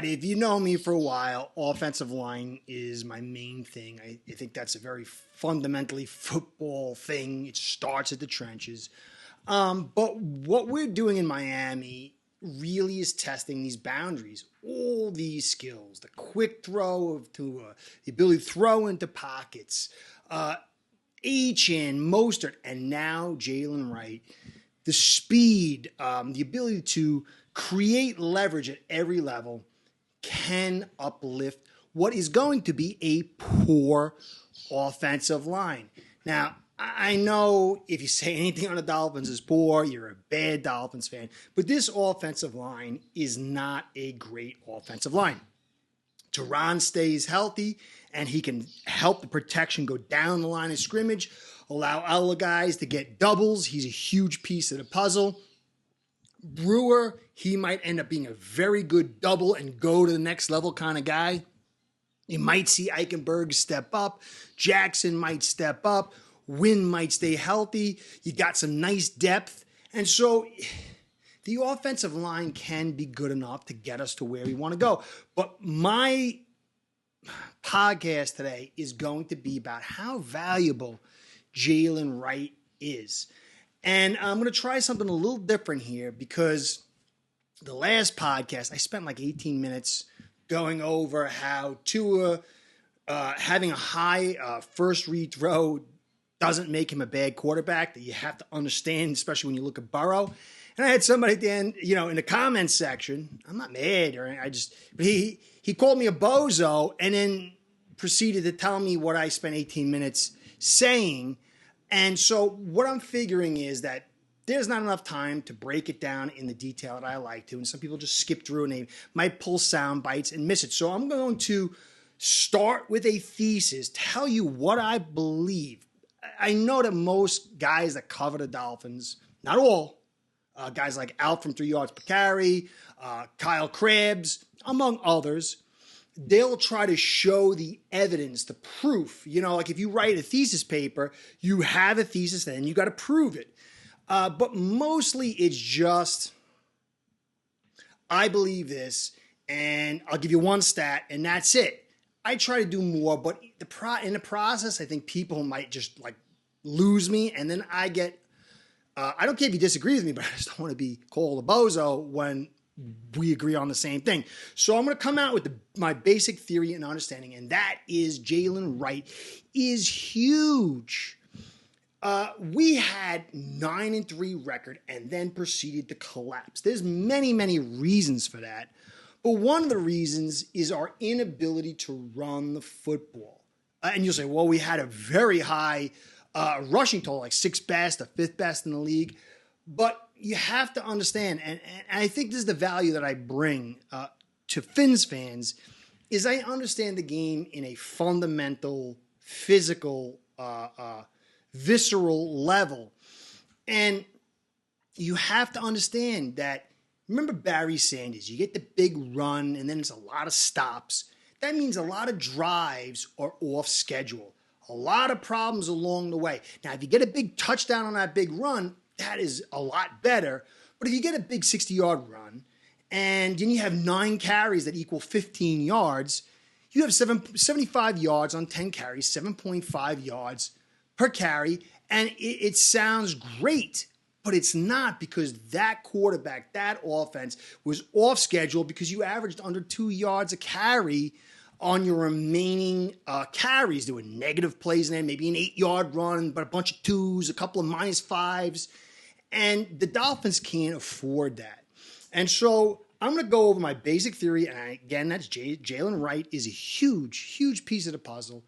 right, if you know me for a while, offensive line is my main thing. I think that's a very fundamentally football thing. It starts at the trenches. But what we're doing in Miami really is testing these boundaries, all these skills, the quick throw the ability to throw into pockets, Achane, Mostert, and now Jaylen Wright. The speed, the ability to create leverage at every level can uplift what is going to be a poor offensive line. Now, I know if you say anything on the Dolphins is poor, you're a bad Dolphins fan, but this offensive line is not a great offensive line. Teron stays healthy, and he can help the protection go down the line of scrimmage, allow other guys to get doubles. He's a huge piece of the puzzle. Brewer, he might end up being a very good double and go to the next level kind of guy. You might see Eichenberg step up. Jackson might step up. Wynn might stay healthy. You got some nice depth. And so the offensive line can be good enough to get us to where we want to go. But my podcast today is going to be about how valuable Jaylen Wright is. And I'm going to try something a little different here because the last podcast, I spent like 18 minutes going over how Tua having a high first read throw doesn't make him a bad quarterback, that you have to understand, especially when you look at Burrow. And I had somebody at the end, in the comments section, I'm not mad or anything, but he called me a bozo and then proceeded to tell me what I spent 18 minutes saying. And so what I'm figuring is that there's not enough time to break it down in the detail that I like to. And some people just skip through and they might pull sound bites and miss it. So I'm going to start with a thesis, tell you what I believe. I know that most guys that cover the Dolphins, not all, guys like Out from 3 yards per carry, Kyle Krabs, among others, they'll try to show the evidence, the proof. Like if you write a thesis paper, you have a thesis and you got to prove it. But mostly it's just, I believe this, and I'll give you one stat, and that's it. I try to do more, but in the process, I think people might just like lose me, and then I get, I don't care if you disagree with me, but I just don't want to be called a bozo when we agree on the same thing. So I'm going to come out with my basic theory and understanding, and that is Jaylen Wright is huge. We had 9-3 record and then proceeded to collapse. There's many, many reasons for that. But one of the reasons is our inability to run the football. And you'll say, well, we had a very high rushing total, like 6th best or 5th best in the league. But you have to understand, and I think this is the value that I bring to Fins fans, is I understand the game in a fundamental, physical, visceral level. And you have to understand that, remember Barry Sanders, you get the big run and then it's a lot of stops. That means a lot of drives are off schedule. A lot of problems along the way. Now, if you get a big touchdown on that big run, that is a lot better. But if you get a big 60-yard run and then you have 9 carries that equal 15 yards, you have 75 yards on 10 carries, 7.5 yards per carry. And it sounds great, but it's not, because that quarterback, that offense was off schedule because you averaged under 2 yards a carry on your remaining carries. There were negative plays in there, maybe an 8-yard run, but a bunch of 2s, a couple of -5s. And the Dolphins can't afford that. And so I'm going to go over my basic theory. And again, that's Jaylen Wright is a huge, huge piece of the puzzle.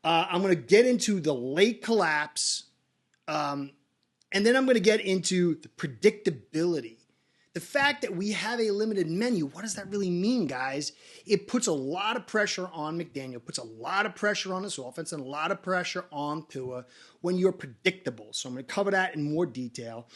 I'm going to get into the late collapse. And then I'm going to get into the predictability. The fact that we have a limited menu, what does that really mean, guys? It puts a lot of pressure on McDaniel, puts a lot of pressure on this offense, and a lot of pressure on Tua when you're predictable. So I'm going to cover that in more detail.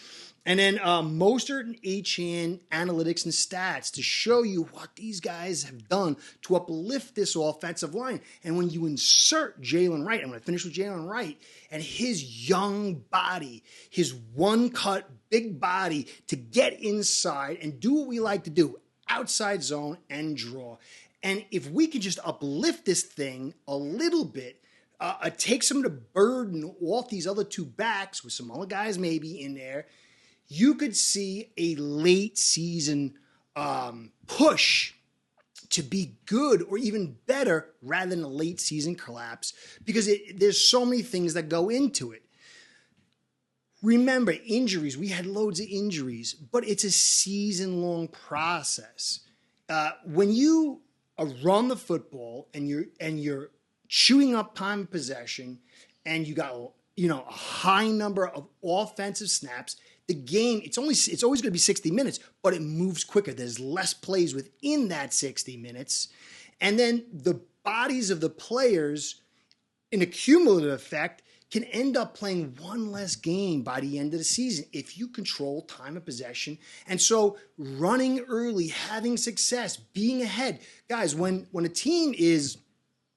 And then Mostert and Achane analytics and stats to show you what these guys have done to uplift this offensive line. And when you insert Jaylen Wright, I'm going to finish with Jaylen Wright and his young body, his one-cut big body to get inside and do what we like to do, outside zone and draw. And if we can just uplift this thing a little bit, take some of the burden off these other two backs with some other guys maybe in there, you could see a late season push to be good or even better rather than a late season collapse, because there's so many things that go into it. Remember, injuries, we had loads of injuries, but it's a season-long process. When you run the football and you're chewing up time of possession and you got a high number of offensive snaps, the game, it's always going to be 60 minutes, but it moves quicker. There's less plays within that 60 minutes. And then the bodies of the players, in a cumulative effect, can end up playing one less game by the end of the season if you control time of possession. And so running early, having success, being ahead. Guys, when a team is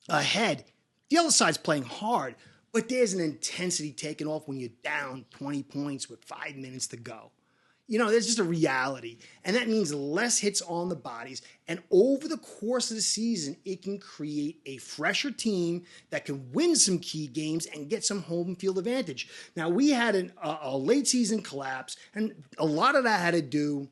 ahead, the other side's playing hard, but there's an intensity taken off when you're down 20 points with 5 minutes to go. There's just a reality. And that means less hits on the bodies. And over the course of the season, it can create a fresher team that can win some key games and get some home field advantage. Now, we had a late season collapse, and a lot of that had to do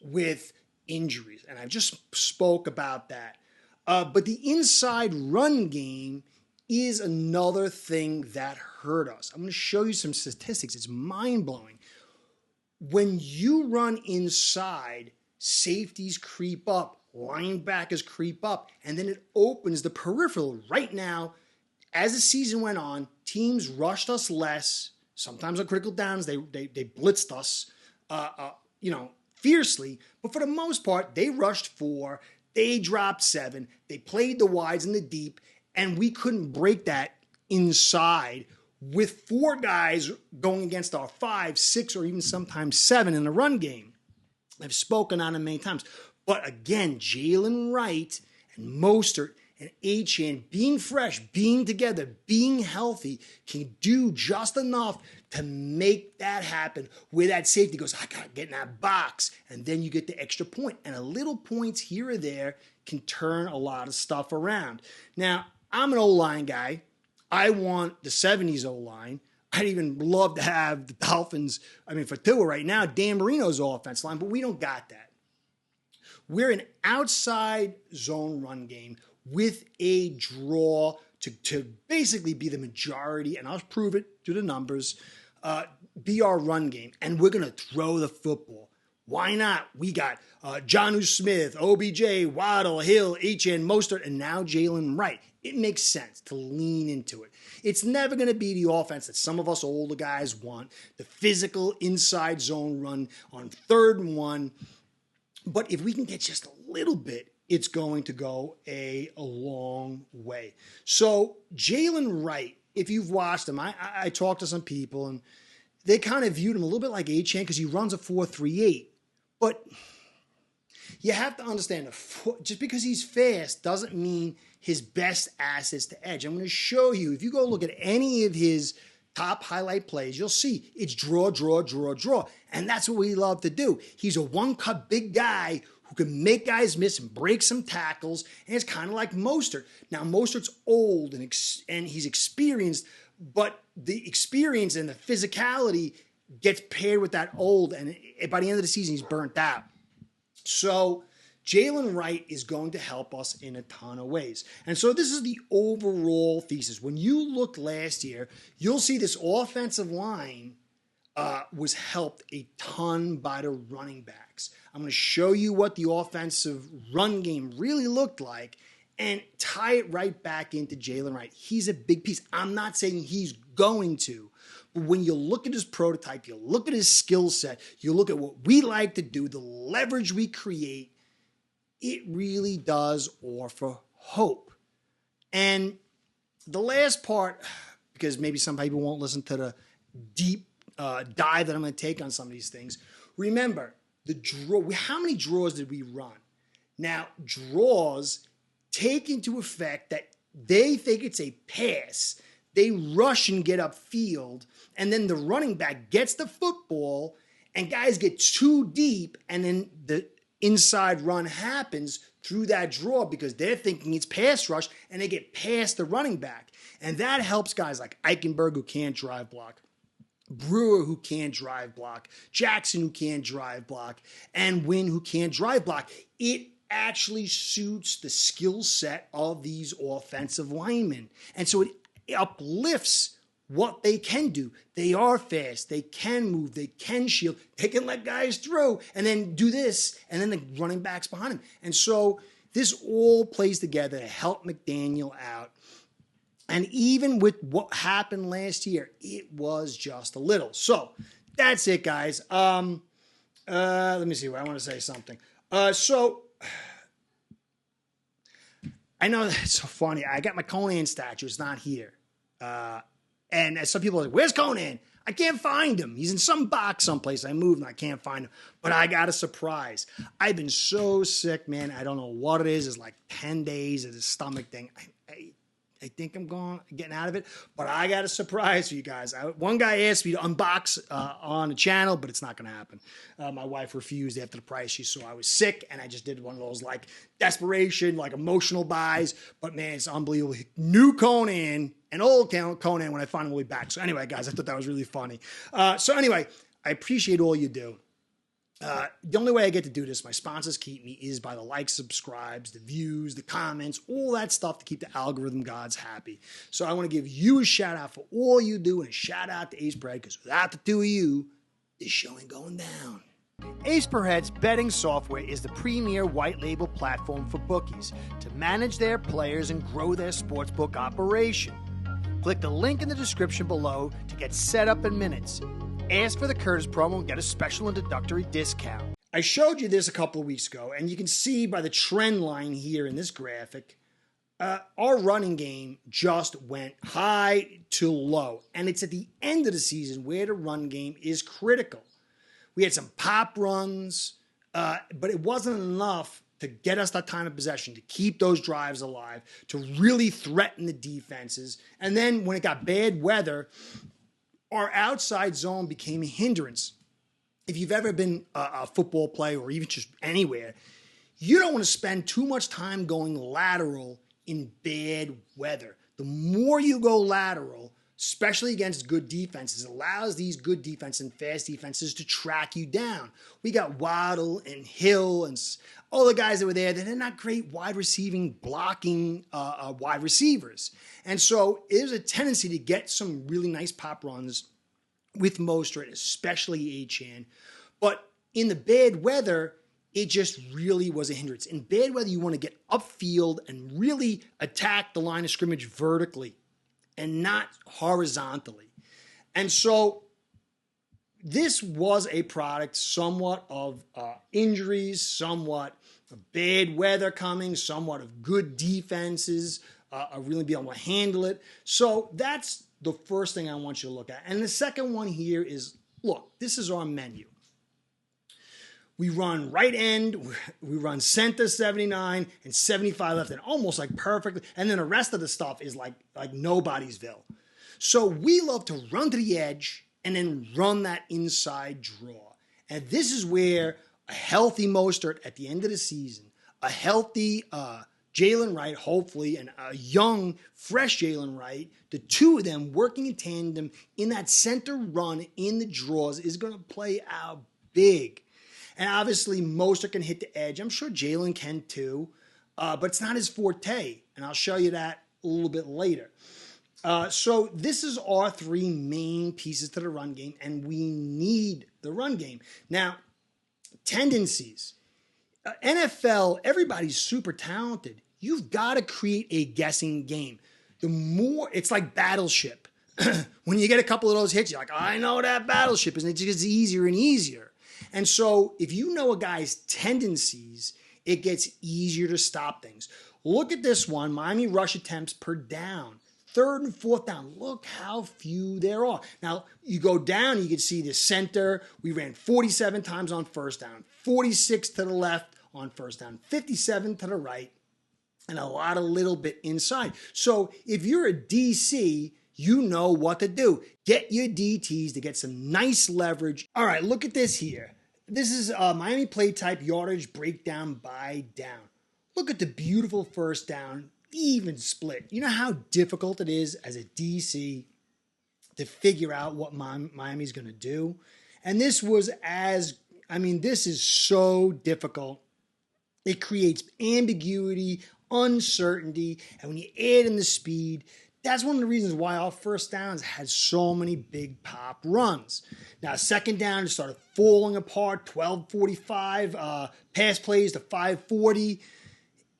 with injuries. And I just spoke about that. But the inside run game is another thing that hurt us. I'm going to show you some statistics. It's mind-blowing. When you run inside, safeties creep up, linebackers creep up, and then it opens the peripheral. Right now, as the season went on, teams rushed us less. Sometimes on critical downs, they blitzed us, fiercely. But for the most part, they rushed 4, they dropped 7, they played the wides and the deep, and we couldn't break that inside with 4 guys going against our 5, 6, or even sometimes 7 in the run game. I've spoken on it many times. But again, Jaylen Wright and Mostert and Achane being fresh, being together, being healthy can do just enough to make that happen where that safety goes, I got to get in that box. And then you get the extra point. And a little points here or there can turn a lot of stuff around. Now, I'm an O-line guy. I want the 70s O-line. I'd even love to have the Dolphins, for Tua right now, Dan Marino's offense line, but we don't got that. We're an outside zone run game with a draw to basically be the majority, and I'll prove it through the numbers, be our run game. And we're going to throw the football. Why not? We got Jonnu Smith, OBJ, Waddle, Hill, Achane, Mostert, and now Jaylen Wright. It makes sense to lean into it. It's never going to be the offense that some of us older guys want, the physical inside zone run on 3rd and 1. But if we can get just a little bit, it's going to go a long way. So Jaylen Wright, if you've watched him, I talked to some people, and they kind of viewed him a little bit like Achane because he runs a 4.38. But you have to understand, just because he's fast doesn't mean his best assets to edge. I'm going to show you, if you go look at any of his top highlight plays, you'll see it's draw, draw, draw, draw. And that's what we love to do. He's a one-cut big guy who can make guys miss and break some tackles, and it's kind of like Mostert. Now, Mostert's old and he's experienced, but the experience and the physicality gets paired with that old, and by the end of the season, he's burnt out. So Jaylen Wright is going to help us in a ton of ways. And so this is the overall thesis. When you look last year, you'll see this offensive line was helped a ton by the running backs. I'm going to show you what the offensive run game really looked like and tie it right back into Jaylen Wright. He's a big piece. I'm not saying he's going to, but when you look at his prototype, you look at his skill set, you look at what we like to do, the leverage we create, it really does offer hope. And the last part, because maybe some people won't listen to the deep dive that I'm going to take on some of these things. Remember, the draw. How many draws did we run? Now, draws take into effect that they think it's a pass. They rush and get upfield, and then the running back gets the football, and guys get too deep, and then inside run happens through that draw because they're thinking it's pass rush and they get past the running back. And that helps guys like Eichenberg who can't drive block, Brewer who can't drive block, Jackson who can't drive block, and Wynn who can't drive block. It actually suits the skill set of these offensive linemen. And so it uplifts what they can do. They are fast. They can move. They can shield. They can let guys through and then do this, and then the running backs behind him. And so this all plays together to help McDaniel out. And even with what happened last year, it was just a little. So that's it, guys. Let me see. I want to say something. So I know it's so funny. I got my Conan statue. It's not here. And some people are like, where's Conan? I can't find him. He's in some box someplace. I moved and I can't find him. But I got a surprise. I've been so sick, man. I don't know what it is. It's like 10 days of this stomach thing. I think I'm getting out of it. But I got a surprise for you guys. One guy asked me to unbox on the channel, but it's not going to happen. My wife refused after the price. She saw I was sick, and I just did one of those like desperation, like emotional buys. But man, it's unbelievable. New Conan and old Conan when I find him will be back. So anyway, guys, I thought that was really funny. So anyway, I appreciate all you do. The only way I get to do this, my sponsors keep me, is by the likes, subscribes, the views, the comments, all that stuff to keep the algorithm gods happy. So I want to give you a shout out for all you do and a shout out to Ace Bread because without the two of you, this show ain't going down. Ace Per Head's betting software is the premier white label platform for bookies to manage their players and grow their sportsbook operation. Click the link in the description below to get set up in minutes. Ask for the Curtis promo and get a special introductory discount. I showed you this a couple of weeks ago, and you can see by the trend line here in this graphic, our running game just went high to low. And it's at the end of the season where the run game is critical. We had some pop runs, but it wasn't enough to get us that time of possession, to keep those drives alive, to really threaten the defenses. And then when it got bad weather, our outside zone became a hindrance. If you've ever been a football player or even just anywhere, you don't want to spend too much time going lateral in bad weather. The more you go lateral, especially against good defenses, allows these good defenses and fast defenses to track you down. We got Waddle and Hill and all the guys that were there. They're not great wide receiving, blocking wide receivers. And so there's a tendency to get some really nice pop runs with Mostert, especially Achane. But in the bad weather, it just really was a hindrance. In bad weather, you want to get upfield and really attack the line of scrimmage vertically and not horizontally. And so this was a product somewhat of injuries, somewhat of bad weather coming, somewhat of good defenses, really be able to handle it. So that's the first thing I want you to look at. And the second one here is, look, this is our menu. We run right end, we run center 79 and 75 left and almost like perfectly. And then the rest of the stuff is like nobody'sville. So we love to run to the edge and then run that inside draw. And this is where a healthy Mostert at the end of the season, a healthy Jaylen Wright, hopefully, and a young, fresh Jaylen Wright, the two of them working in tandem in that center run in the draws is going to play out big. And obviously, Mostert can hit the edge. I'm sure Jaylen can too, but it's not his forte. And I'll show you that a little bit later. So this is our three main pieces to the run game, and we need the run game. Now, tendencies. NFL, everybody's super talented. You've got to create a guessing game. The more, it's like Battleship. When you get a couple of those hits, you're like, I know that Battleship is, and it just gets easier and easier. And so if you know a guy's tendencies, it gets easier to stop things. Look at this one, Miami rush attempts per down. Third and fourth down. Look how few there are. Now, you go down, you can see the center. We ran 47 times on first down, 46 to the left on first down, 57 to the right, and a lot of little bit inside. So if you're a DC, you know what to do. Get your DTs to get some nice leverage. All right, look at this here. This is Miami play type yardage breakdown by down. Look at the beautiful first down, even split. You know how difficult it is as a DC to figure out what Miami's going to do? And this this is so difficult. It creates ambiguity, uncertainty, and when you add in the speed, that's one of the reasons why our first downs had so many big pop runs. Now, second down just started falling apart, 12:45, pass plays to 5:40.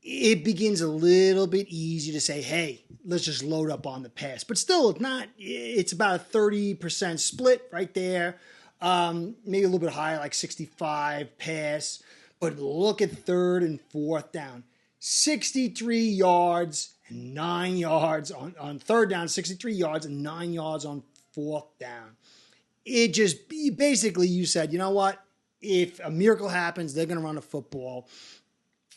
It begins a little bit easier to say, hey, let's just load up on the pass. But still, it's about a 30% split right there. Maybe a little bit higher, like 65 pass. But look at third and fourth down. 63 yards and 9 yards on third down, 63 yards and 9 yards on fourth down. Basically you said, you know what? If a miracle happens, they're going to run a football.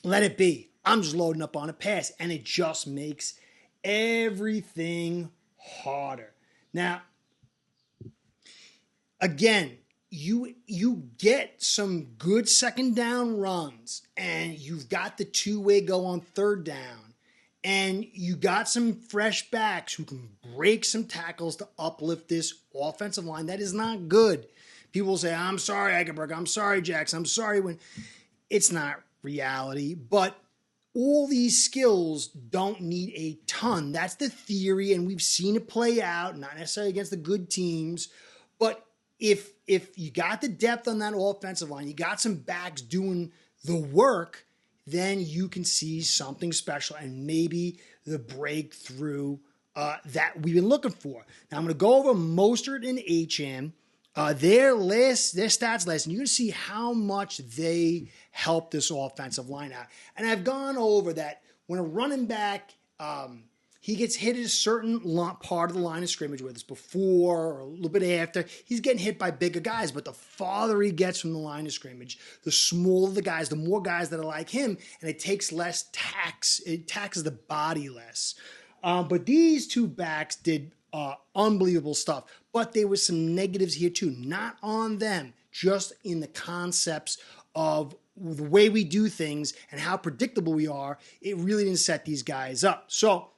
Let it be. I'm just loading up on a pass. And it just makes everything harder. Now, again, you get some good second down runs, and you've got the two-way go on third down, and you got some fresh backs who can break some tackles to uplift this offensive line. That is not good. People say, I'm sorry, Eichenberg. I'm sorry, Jackson. I'm sorry when it's not reality. But all these skills don't need a ton. That's the theory, and we've seen it play out, not necessarily against the good teams, but if you got the depth on that offensive line, you got some backs doing the work, then you can see something special and maybe the breakthrough that we've been looking for. Now, I'm going to go over Mostert and Achane, their stats list, and you're going to see how much they help this offensive line out. And I've gone over that when a running back he gets hit at a certain part of the line of scrimmage, whether it's before or a little bit after, he's getting hit by bigger guys. But the farther he gets from the line of scrimmage, the smaller the guys, the more guys that are like him, and it takes less tax. It taxes the body less. But these two backs did unbelievable stuff. But there was some negatives here too, not on them, just in the concepts of the way we do things and how predictable we are. It really didn't set these guys up. So,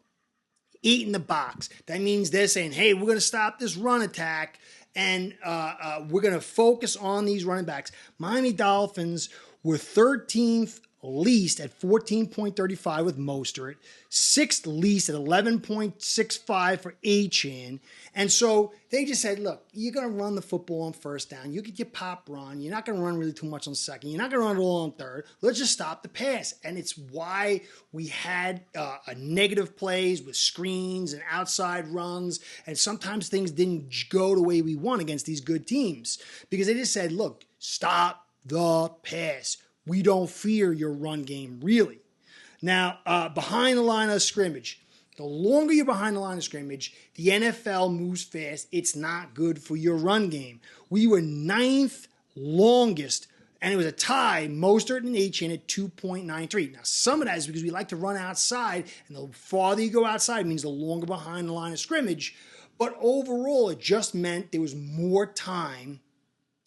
eat in the box. That means they're saying, hey, we're going to stop this run attack and we're going to focus on these running backs. Miami Dolphins were 13th least at 14.35 with Mostert, 6th least at 11.65 for Achane. And so they just said, look, you're going to run the football on first down. You get your pop run. You're not going to run really too much on second. You're not going to run it all on third. Let's just stop the pass. And it's why we had a negative plays with screens and outside runs. And sometimes things didn't go the way we want against these good teams because they just said, look, stop the pass. We don't fear your run game, really. Now, behind the line of scrimmage, the longer you're behind the line of scrimmage, the NFL moves fast. It's not good for your run game. We were 9th longest, and it was a tie, Mostert and Achane at 2.93. Now, some of that is because we like to run outside, and the farther you go outside means the longer behind the line of scrimmage. But overall, it just meant there was more time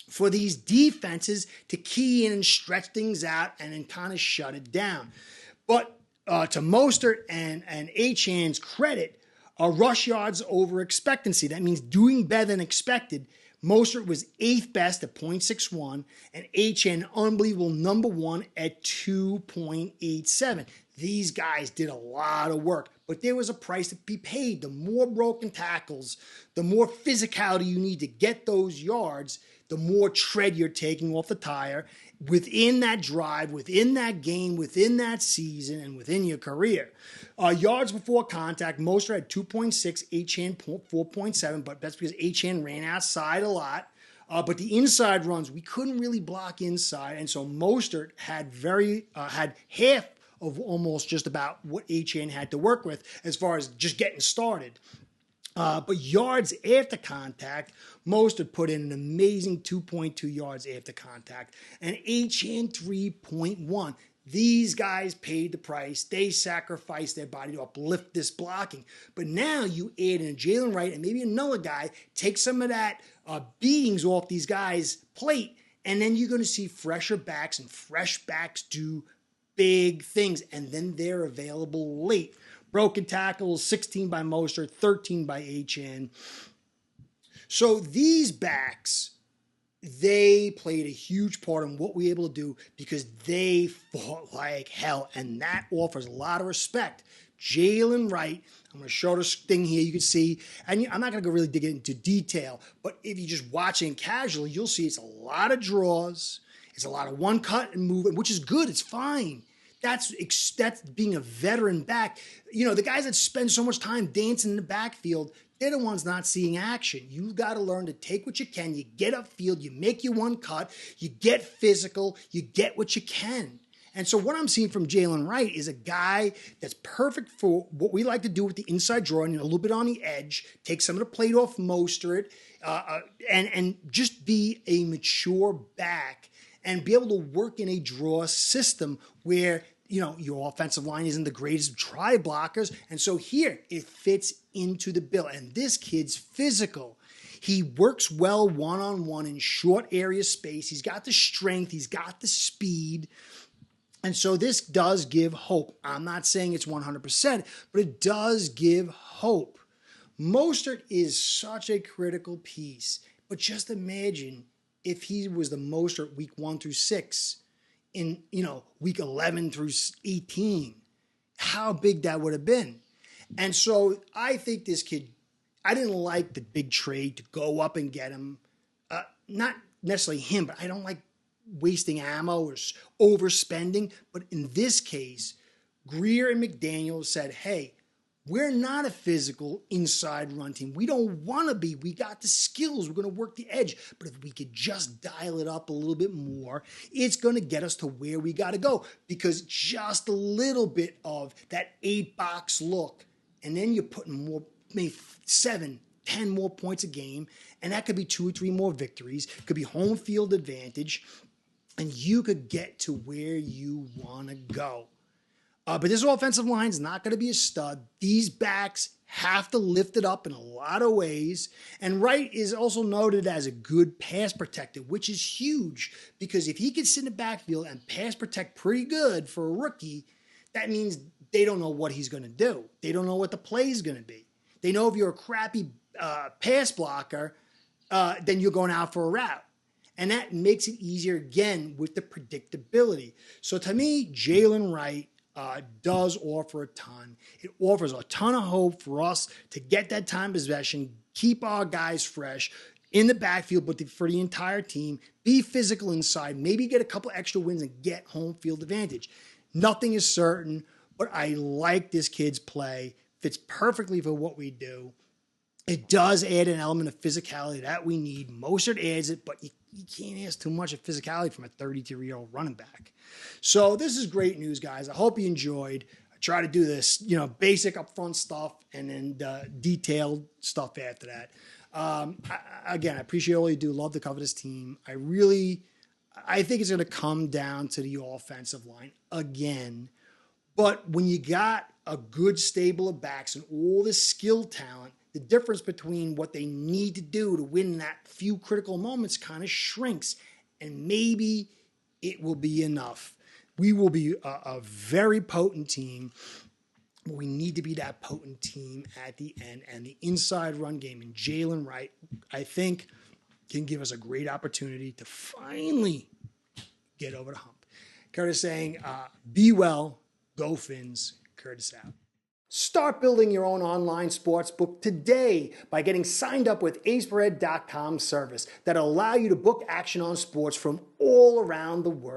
for these defenses to key in and stretch things out and then kind of shut it down. But to Mostert and Achane's credit, rush yards over expectancy. That means doing better than expected. Mostert was 8th best at 0.61 and Achane unbelievable number 1 at 2.87. These guys did a lot of work, but there was a price to be paid. The more broken tackles, the more physicality you need to get those yards, the more tread you're taking off the tire within that drive, within that game, within that season, and within your career. Yards before contact, Mostert had 2.6, Achane 4.7, but that's because Achane ran outside a lot. But the inside runs, we couldn't really block inside, and so Mostert had had half of almost just about what Achane had to work with as far as just getting started. But yards after contact, Mostert put in an amazing 2.2 yards after contact, and Achane 3.1. These guys paid the price. They sacrificed their body to uplift this blocking. But now you add in Jaylen Wright and maybe another guy, take some of that beatings off these guys' plate, And then you're going to see fresher backs, and fresh backs do big things. And then they're available late. Broken tackles, 16 by Mostert, 13 by Achane. So these backs, they played a huge part in what we were able to do because they fought like hell. And that offers a lot of respect. Jaylen Wright, I'm going to show this thing here. You can see, and I'm not going to go really dig into detail, but if you're just watching casually, you'll see it's a lot of draws. It's a lot of one cut and movement, which is good. It's fine. That's being a veteran back. You know, the guys that spend so much time dancing in the backfield, they're the ones not seeing action. You've got to learn to take what you can. You get upfield, you make your one cut, you get physical, you get what you can. And so what I'm seeing from Jaylen Wright is a guy that's perfect for what we like to do with the inside draw and a little bit on the edge, take some of the plate off Mostert, and just be a mature back and be able to work in a draw system where, you know, your offensive line isn't the greatest of try blockers. And so here it fits into the bill. And this kid's physical. He works well one-on-one in short area space. He's got the strength. He's got the speed. And so this does give hope. I'm not saying it's 100%, but it does give hope. Mostert is such a critical piece. But just imagine if he was the Mostert week 1 through 6 in, you know, week 11 through 18, how big that would have been. And so I think this kid, I didn't like the big trade to go up and get him. Not necessarily him, but I don't like wasting ammo or overspending. But in this case, Greer and McDaniel said, hey, we're not a physical inside run team. We don't want to be. We got the skills. We're going to work the edge. But if we could just dial it up a little bit more, it's going to get us to where we got to go. Because just a little bit of that 8-box look, and then you're putting more, maybe 7, 10 more points a game, and that could be 2 or 3 more victories. It could be home field advantage, and you could get to where you want to go. But this offensive line is not going to be a stud. These backs have to lift it up in a lot of ways. And Wright is also noted as a good pass protector, which is huge because if he can sit in the backfield and pass protect pretty good for a rookie, that means they don't know what he's going to do. They don't know what the play is going to be. They know if you're a crappy pass blocker, then you're going out for a route. And that makes it easier, again, with the predictability. So to me, Jaylen Wright does offer a ton. It offers a ton of hope for us to get that time possession, keep our guys fresh in the backfield, but for the entire team, be physical inside, maybe get a couple extra wins and get home field advantage. Nothing is certain, but I like this kid's play. Fits perfectly for what we do. It does add an element of physicality that we need. Mostert adds it, but you can't ask too much of physicality from a 32-year-old running back. So this is great news, guys. I hope you enjoyed. I try to do this, you know, basic upfront stuff and then detailed stuff after that. Again, I appreciate all you do. Love to cover this team. I think it's going to come down to the offensive line again. But when you got a good stable of backs and all this skill talent, the difference between what they need to do to win that few critical moments kind of shrinks. And maybe it will be enough. We will be a very potent team. We need to be that potent team at the end. And the inside run game and Jaylen Wright, I think, can give us a great opportunity to finally get over the hump. Curtis saying, be well, go Fins. Curtis out. Start building your own online sportsbook today by getting signed up with aceperhead.com service that'll allow you to book action on sports from all around the world.